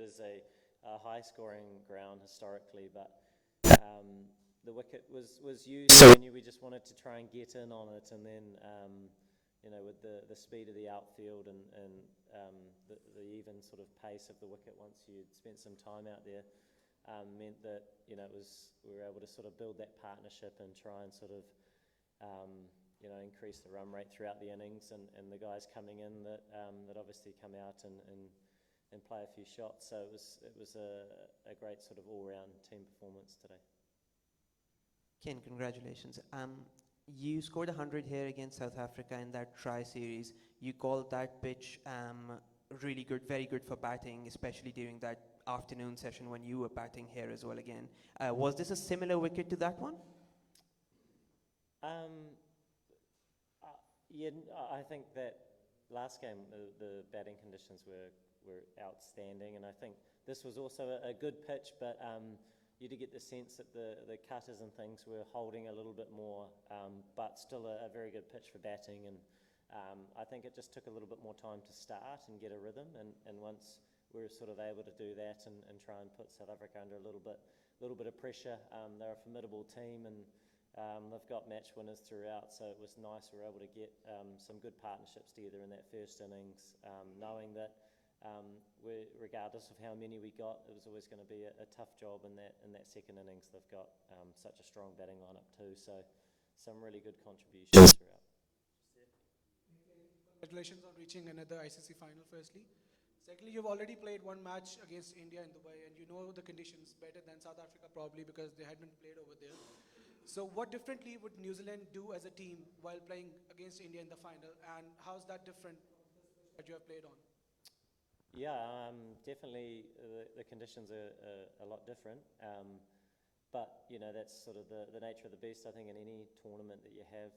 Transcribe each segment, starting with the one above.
is a high-scoring ground historically, but the wicket was used, so we just wanted to try and get in on it, and then with the speed of the outfield and the even sort of pace of the wicket once you'd spent some time out there, meant that we were able to sort of build that partnership and try and sort of increase the run rate throughout the innings, and the guys coming in that obviously come out and play a few shots. So it was a great sort of all-round team performance today. Ken, congratulations. You scored 100 here against South Africa in that tri-series. You called that pitch really good, very good for batting, especially during that afternoon session when you were batting here as well again. Was this a similar wicket to that one? Yeah, I think that last game the batting conditions were outstanding, and I think this was also a good pitch, but you did get the sense that the cutters and things were holding a little bit more, but still a very good pitch for batting, and I think it just took a little bit more time to start and get a rhythm, and once we were sort of able to do that and try and put South Africa under a little bit of pressure. They're a formidable team, and they've got match winners throughout, so it was nice we were able to get some good partnerships together in that first innings, knowing that regardless of how many we got, it was always going to be a tough job in that second innings. They've got such a strong batting lineup too, so some really good contributions throughout. Congratulations on reaching another ICC final, firstly. Secondly, you've already played one match against India in Dubai, and you know the conditions better than South Africa probably because they hadn't played over there. So what differently would New Zealand do as a team while playing against India in the final, and how's that different that you have played on? Yeah, definitely the conditions are a lot different, but that's sort of the nature of the beast. I think in any tournament that you have,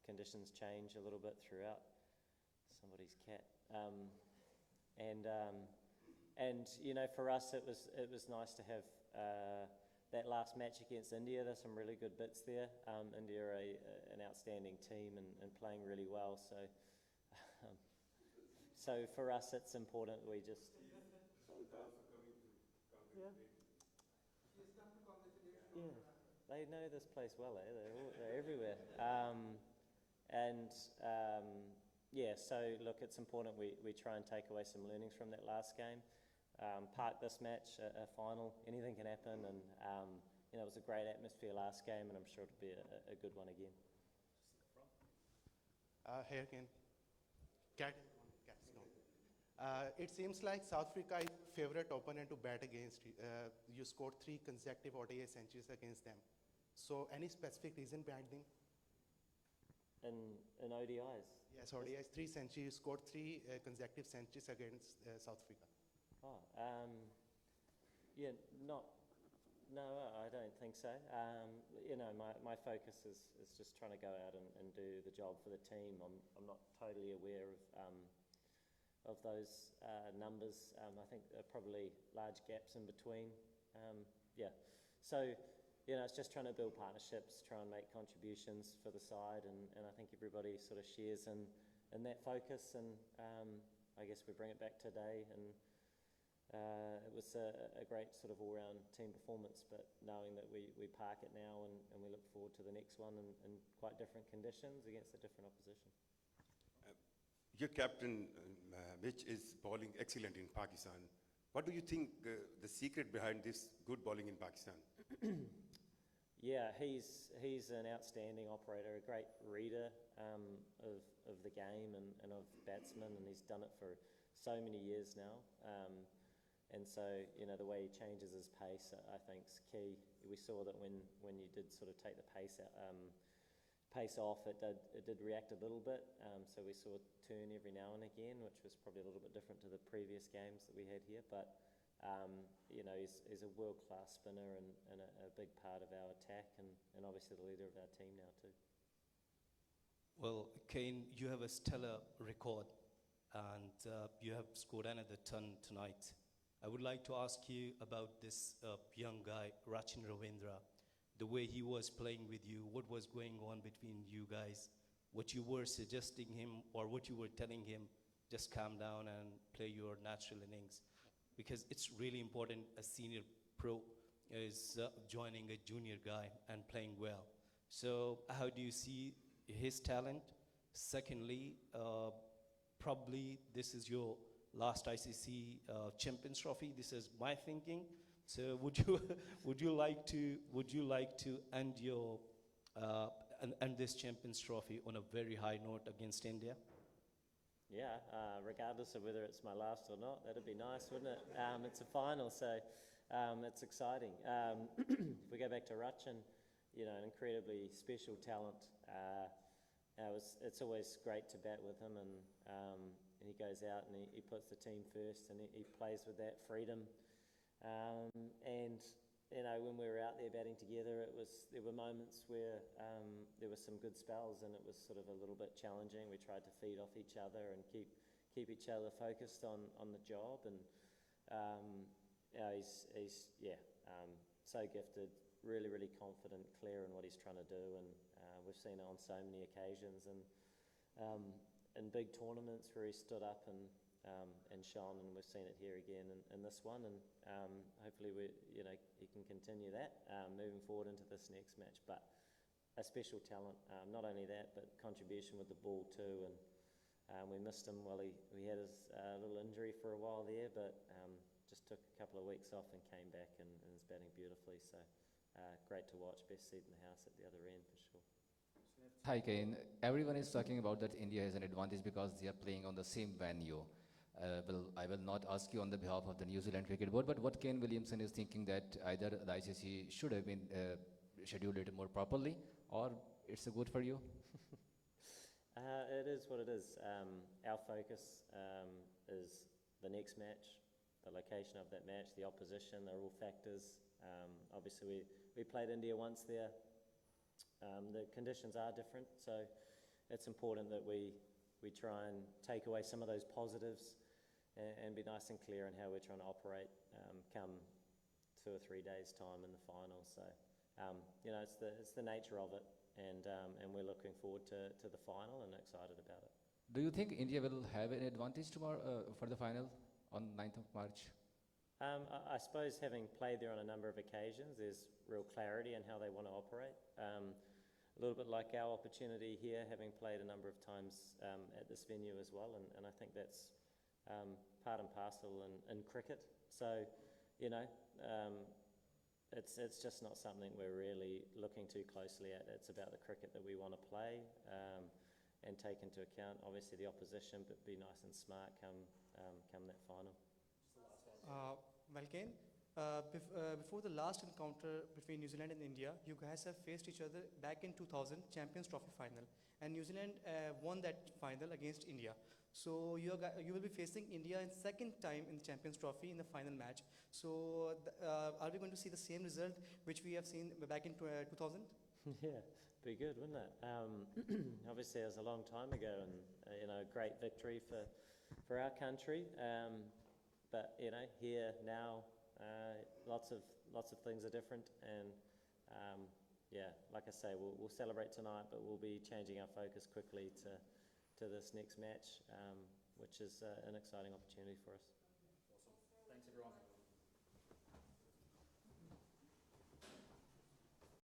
conditions change a little bit throughout. Somebody's cat. And for us it was nice to have that last match against India. There's some really good bits there. India are an outstanding team and playing really well. So for us it's important we just. Yeah, they know this place well. They're everywhere. Yeah, so look, it's important we try and take away some learnings from that last game. Park this match, a final, anything can happen, and it was a great atmosphere last game, and I'm sure it'll be a good one again. Here again. It seems like South Africa is favorite opponent to bat against. You scored 3 consecutive ODI centuries against them. So any specific reason behind them? In ODIs? Yes, ODIs, 3 centuries. You scored 3 consecutive centuries against South Africa. Yeah, no, I don't think so. My focus is just trying to go out and do the job for the team. I'm not totally aware of those numbers. I think there are probably large gaps in between. Yeah, so it's just trying to build partnerships, try and make contributions for the side, and I think everybody sort of shares in that focus, and I guess we bring it back today, and it was a great sort of all-round team performance, but knowing that we park it now and we look forward to the next one in quite different conditions against a different opposition. Your captain, Mitch, is bowling excellent in Pakistan. What do you think the secret behind this good bowling in Pakistan? Yeah, he's an outstanding operator, a great reader of the game and of batsmen, and he's done it for so many years now. And so, the way he changes his pace, I think, is key. We saw that when you did sort of take the pace off, it did react a little bit. So we saw a turn every now and again, which was probably a little bit different to the previous games that we had here. But he's a world-class spinner and a big part of our attack, and obviously the leader of our team now too. Well, Kane, you have a stellar record, and you have scored another ton tonight. I would like to ask you about this young guy, Rachin Ravindra, the way he was playing with you, what was going on between you guys, what you were suggesting him or what you were telling him, just calm down and play your natural innings. because it's really important a senior pro is joining a junior guy and playing well. So how do you see his talent? Secondly, probably this is your last ICC Champions Trophy. This is my thinking. So would you would you like to end your end this Champions Trophy on a very high note against India? Yeah, regardless of whether it's my last or not, that'd be nice, wouldn't it? It's a final, so it's exciting. If we go back to Rachin, you know, an incredibly special talent. It's always great to bat with him, and he goes out and he puts the team first, and he plays with that freedom. And you know, when we were out there batting together, there were moments where there were some good spells, and it was sort of a little bit challenging. We tried to feed off each other and keep each other focused on the job. And you know, he's so gifted, really confident, clear in what he's trying to do, and we've seen it on so many occasions. And in big tournaments where he stood up and shone, and we've seen it here again in this one, and hopefully he can continue that moving forward into this next match. But a special talent, not only that, but contribution with the ball too, and we missed him while he had his little injury for a while there, but just took a couple of weeks off and came back and is batting beautifully, so great to watch. Best seat in the house at the other end for sure. Hi, Kane. Everyone is talking about that India has an advantage because they are playing on the same venue. I will not ask you on the behalf of the New Zealand Cricket Board, but what Kane Williamson is thinking that either the ICC should have been scheduled it more properly, or it's good for you? It is what it is. Our focus is the next match, the location of that match, the opposition. They're all factors. Obviously, we played India once there. The conditions are different, so it's important that we try and take away some of those positives and be nice and clear in how we're trying to operate come 2 or 3 days' time in the final. So, you know, it's the nature of it, and we're looking forward to the final and excited about it. Do you think India will have an advantage tomorrow for the final on 9th of March? I suppose having played there on a number of occasions, there's real clarity in how they want to operate. A little bit like our opportunity here, having played a number of times at this venue as well, and I think that's part and parcel in cricket. So, you know, it's just not something we're really looking too closely at. It's about the cricket that we want to play and take into account, obviously, the opposition, but be nice and smart come that final. Well, Kane, before the last encounter between New Zealand and India, you guys have faced each other back in 2000 Champions Trophy final, and New Zealand won that final against India. So you will be facing India in second time in the Champions Trophy in the final match. So are we going to see the same result which we have seen back in 2000? Yeah, be good, wouldn't it? Obviously, it was a long time ago, and you know, great victory for our country. But you know, here now, lots of things are different, and yeah, like I say, we'll celebrate tonight, but we'll be changing our focus quickly to this next match, which is an exciting opportunity for us. Awesome. Thanks, everyone.